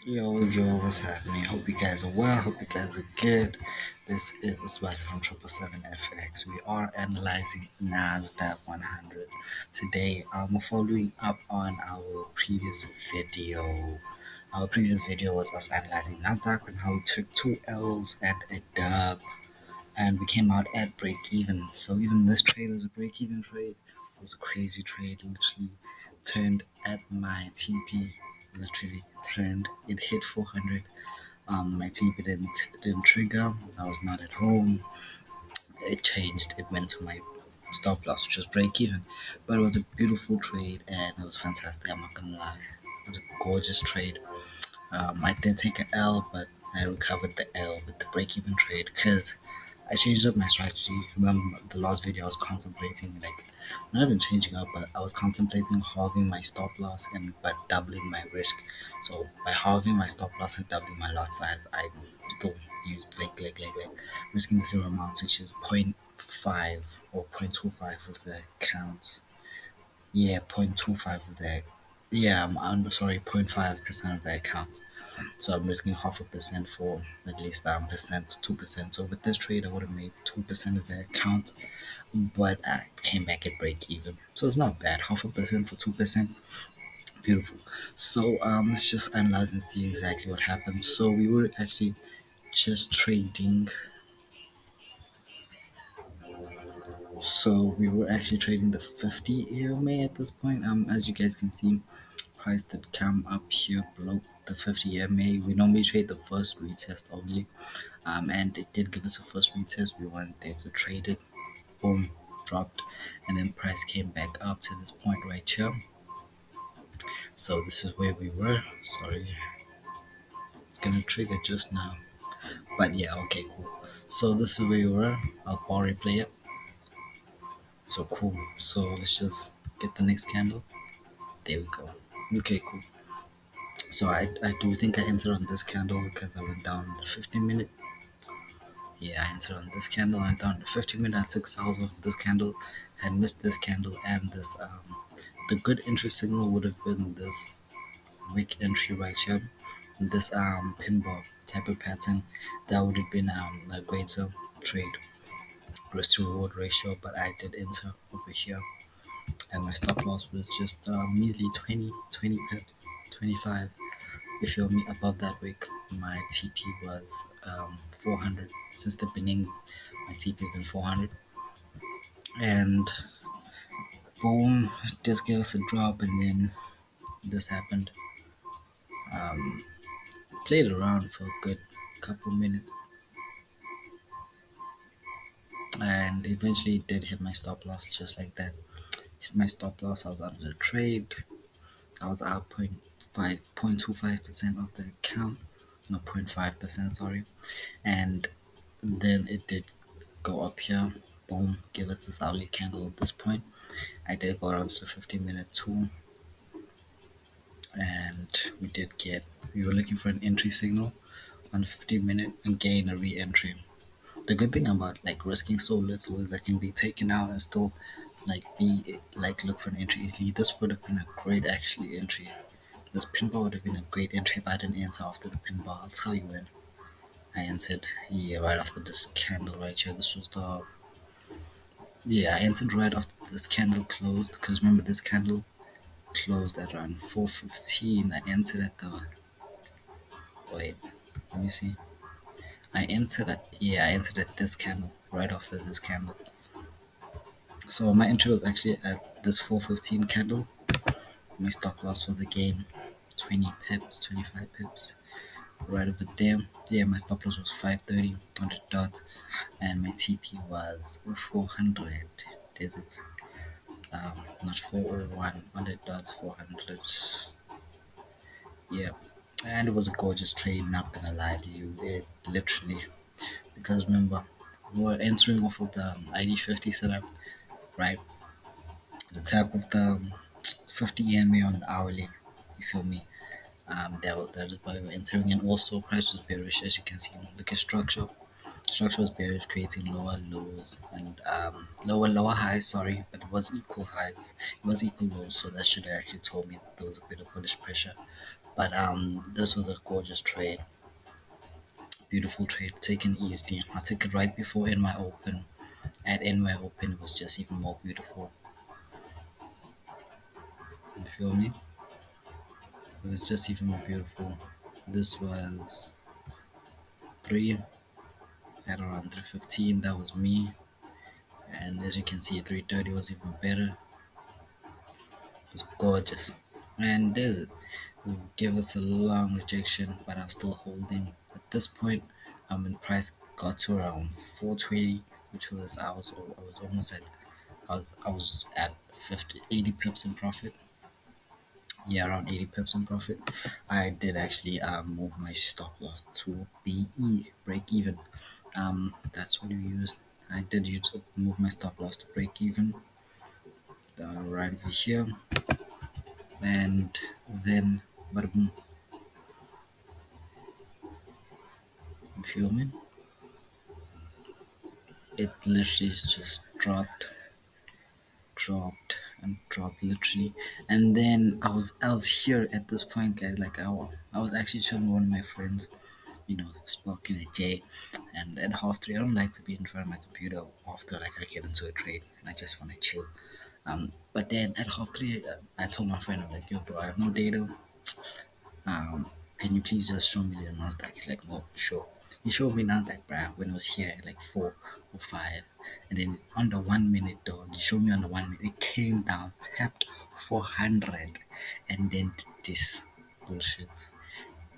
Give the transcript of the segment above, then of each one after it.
Yo, what's happening? Hope you guys are well. Hope you guys are good. This is Uswaka from 777FX. We are analyzing Nasdaq 100. Today, following up on our previous video. Our previous video was us analyzing Nasdaq and how we took two L's and a dub, and we came out at break even. So even this trade was a break even trade. It was a crazy trade. Literally turned at my TP. Literally turned. It hit 400. My TP didn't trigger. I was not at home. It changed. It went to my stop loss, which was break even. But it was a beautiful trade and it was fantastic. I'm not gonna lie. It was a gorgeous trade. I did take an L, but I recovered the L with the break-even trade because I changed up my strategy. Remember the last video I was contemplating, like, not even changing up, but I was contemplating halving my stop loss and but doubling my risk. So by halving my stop loss and doubling my lot size, I still used risking the zero amount, which is point 0.5 or 0.25 of the account. Yeah, 0.25 of the yeah, I'm sorry, 0.5% of the account. So I'm risking half a percent for at least 2%. So with this trade, I would have made 2% of the account, but I came back at break even. So it's not bad. Half a percent for 2%, beautiful. So let's just analyze and see exactly what happened. So we were actually just trading. So we were actually trading the 50 EMA at this point. As you guys can see, price did come up here below the 50 EMA. We normally trade the first retest only. And it did give us a first retest. We weren't there to trade it. Boom, dropped, and then price came back up to this point right here. So this is where we were. Sorry, it's gonna trigger just now, but yeah, okay, cool. So this is where we were. I'll power replay it. So cool. So let's just get the next candle. There we go. Okay, cool. So I do think I entered on this candle because I went down the 15 minute. Yeah, I entered on this candle. I went down to 15 minute. I took sales off this candle, had missed this candle and this. The good entry signal would have been this weak entry right here. This pin bar type of pattern, that would have been a greater trade risk to reward ratio. But I did enter over here, and my stop loss was just measly 20 pips, 25. If you're me above that wick, my TP was 400. Since the beginning, my TP has been 400, and boom, just gave us a drop, and then this happened. Played around for a good couple minutes, and eventually did hit my stop loss just like that. Hit my stop loss. I was out of the trade. I was out 0.25% of the account, no 0.5%, sorry, and then it did go up here. Boom, give us this hourly candle at this point. I did go around to the 15 minute too, and we were looking for an entry signal on 15 minute and gain a re-entry. The good thing about like risking so little is I can be taken out and still look for an entry easily. This would have been a great actually entry. This pin bar would have been a great entry if I didn't enter after the pin bar. I'll tell you when. I entered right after this candle right here. This was the I entered right after this candle closed, because remember this candle closed at around 4:15. I entered at the wait, let me see. I entered at this candle right after this candle. So my entry was actually at this 4:15 candle. My stop loss was again 20 pips, 25 pips, right over there. Yeah, my stop loss was 530 on the dot, and my TP was 400. Is it? Not 401 on the dot, 400. Yeah, and it was a gorgeous trade. Not gonna lie to you, it literally, because remember we were entering off of the ID50 setup, right? The type of the 50 EMA on the hourly. You feel me? That is why we're entering, and also price was bearish, as you can see. Look at structure. Structure was bearish, creating lower lows and lower highs. Sorry, but it was equal highs. It was equal lows, so that should have actually told me that there was a bit of bullish pressure. But this was a gorgeous trade, beautiful trade, taken easily. I took it right before NY Open. At NY Open, it was just even more beautiful. You feel me? It was just even more beautiful. This was three at around 3:15. That was me, and as you can see, 3:30 was even better. It was gorgeous. And there's it. It gave us a long rejection, but I'm still holding. At this point, when price got to around 420, which was I was almost at I was at 50 80 pips in profit. Yeah, around 80 pips in profit. I did actually move my stop loss to BE, break even. That's what we used. I did move my stop loss to break even, right over here, and then, but boom, you feel me? It literally just dropped literally, and then I was here at this point, guys. Like I was actually showing one of my friends, smoking a J, and at half three, I don't like to be in front of my computer after like I get into a trade. I just want to chill. But then at half three, I told my friend, I'm like, yo, bro, I have no data. Can you please just show me the Nasdaq? He's like, no, sure. He showed me Nasdaq, bruh, when I was here at like 4 or 5. And then on the 1 minute, dog, he showed me on the 1 minute, it came down, tapped 400, and then did this bullshit.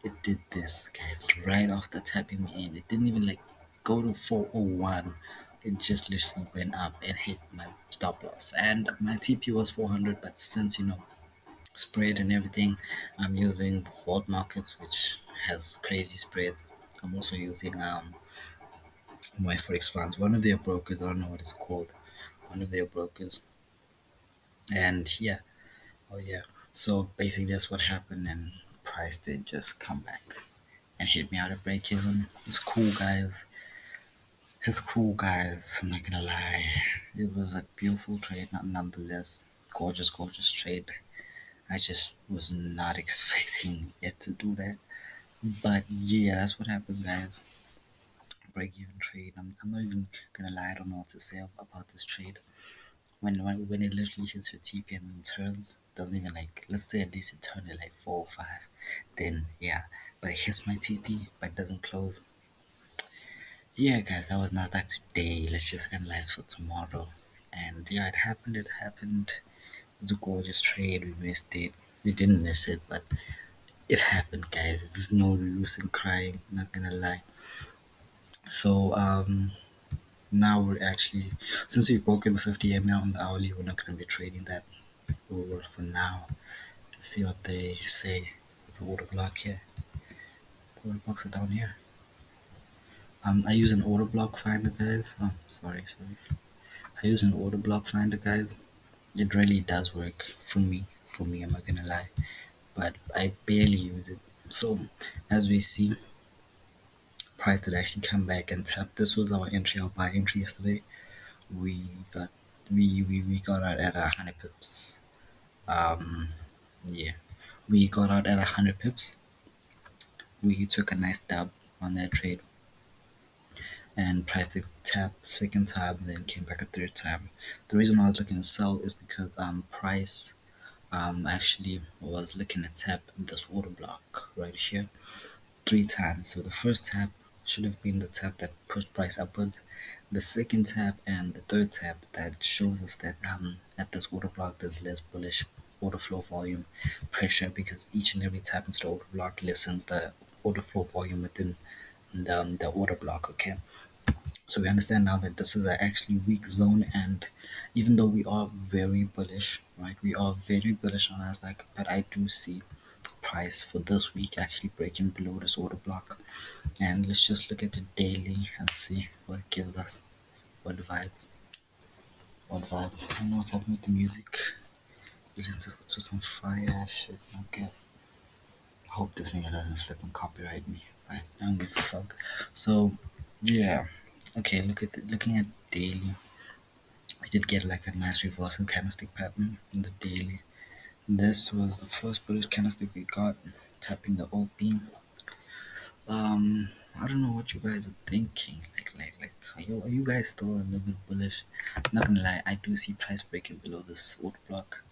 It did this, guys, right after tapping me in. It didn't even like go to 401. It just literally went up and hit my stop loss. And my TP was 400, but since, spread and everything, I'm using the Vault Markets, which has crazy spreads. I'm also using my Forex funds, one of their brokers. I don't know what it's called, one of their brokers. And yeah, oh yeah. So basically, that's what happened, and price did just come back and hit me out of break even. It's cool, guys. It's cool, guys. I'm not gonna lie. It was a beautiful trade, nonetheless. Gorgeous, gorgeous trade. I just was not expecting it to do that. But yeah, that's what happened, guys. Break even trade. I'm not even gonna lie. I don't know what to say about this trade. When it literally hits your TP and turns, doesn't even like. Let's say at least it turned at like 4 or 5. Then yeah, but it hits my TP, but doesn't close. Yeah, guys, that was Nasdaq today. Let's just analyze for tomorrow. And yeah, it happened. It happened. It was a gorgeous trade. We missed it. We didn't miss it, but it happened, guys. There's no use in crying. Not gonna lie. So now we're actually, since we've broken the 50 ml on the hourly, we're not gonna be trading that for now. Let's see what they say. There's the order block here. The order blocks are down here. I use an order block finder, guys. Oh, sorry. I use an order block finder, guys. It really does work for me. For me, I'm not gonna lie, but I barely use it. So as we see, price did actually come back and tap. This was our entry, our buy entry yesterday. We got we got out at 100 pips. Um, yeah, we got out at 100 pips. We took a nice dub on that trade, and price did tap second time, and then came back a third time. The reason I was looking to sell is because price actually was looking to tap this order block right here 3 times. So the first tap should have been the tap that pushed price upwards. The second tap and the third tap that shows us that at this order block there's less bullish order flow volume pressure, because each and every tap into the order block lessens the order flow volume within the order block. Okay, so we understand now that this is an actually weak zone, and even though we are very bullish, right, we are very bullish on Nasdaq, but I do see price for this week actually breaking below this order block. And let's just look at the daily and see what it gives us. What vibes? What vibes? I don't know what's happening with the music. Listen to some fire shit. Okay. I hope this thing doesn't flip and copyright me. Right? I don't give a fuck. So, yeah. Okay, looking at daily. We did get like a nice reversal candlestick pattern in the daily. This was the first bullish candlestick we got. tapping the OP. I don't know what you guys are thinking. Are you guys still a little bit bullish? I'm not gonna lie, I do see price breaking below this order block.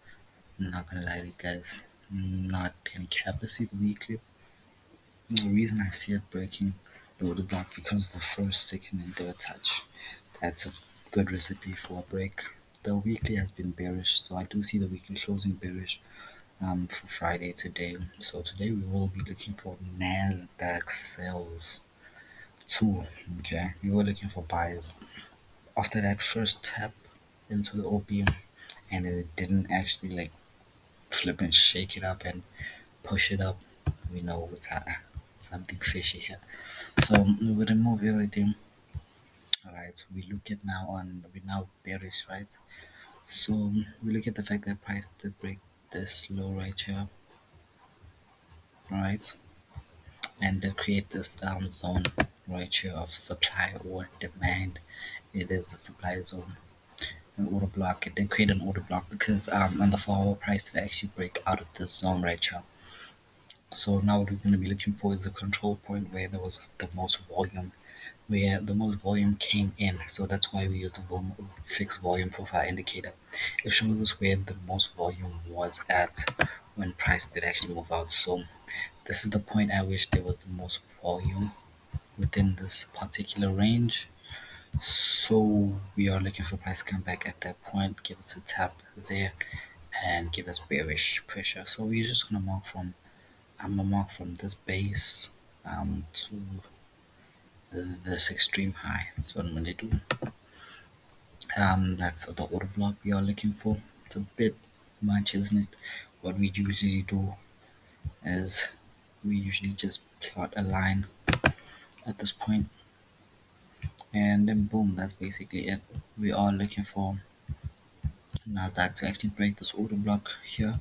I'm not gonna lie to you guys. I'm not gonna cap. Let's see the weekly. The reason I see it breaking the order block because of the first, second, and third touch. That's a good recipe for a break. The weekly has been bearish, so I do see the weekly closing bearish for Friday today. So today we will be looking for Nasdaq sales too. Okay, we were looking for buyers after that first tap into the OPM, and it didn't actually like flip and shake it up and push it up. We know it's something fishy here. So we remove everything. All right. So we look at now on we now bearish, right? So we look at the fact that price did break this low right here, right? And they create this zone right here of supply or demand. It is a supply zone, an order block. It did create an order block because on the forward price did actually break out of this zone right here. So now what we're going to be looking for is the control point where there was the most volume, where the most volume came in. So that's why we use the fixed volume profile indicator. It shows us where the most volume was at when price did actually move out. So this is the point at which there was the most volume within this particular range. So we are looking for price come back at that point, give us a tap there, and give us bearish pressure. So we're just gonna mark from I'm gonna mark from this base to this extreme high. That's what I'm gonna do. That's the order block we are looking for. It's a bit much, isn't it? What we usually do is we usually just plot a line at this point, and then boom, that's basically it. We are looking for Nasdaq to actually break this order block here.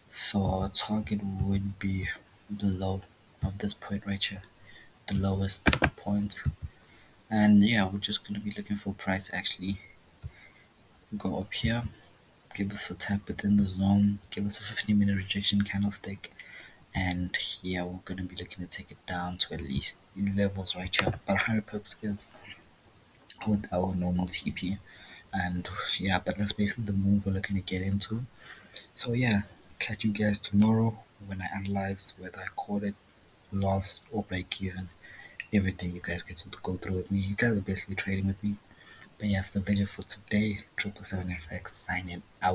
So our target would be the low of this point right here, the lowest point. And yeah, we're just gonna be looking for price actually go up here, give us a tap within the zone, give us a 15-minute rejection candlestick, and yeah, we're gonna be looking to take it down to at least levels right here. But 100 pips is with our normal TP, and yeah, but that's basically the move we're looking to get into. So yeah, catch you guys tomorrow when I analyze whether I caught it, lost, or break even. Everything you guys get to go through with me. You guys are basically trading with me. But yes, the video for today, 777FX signing out.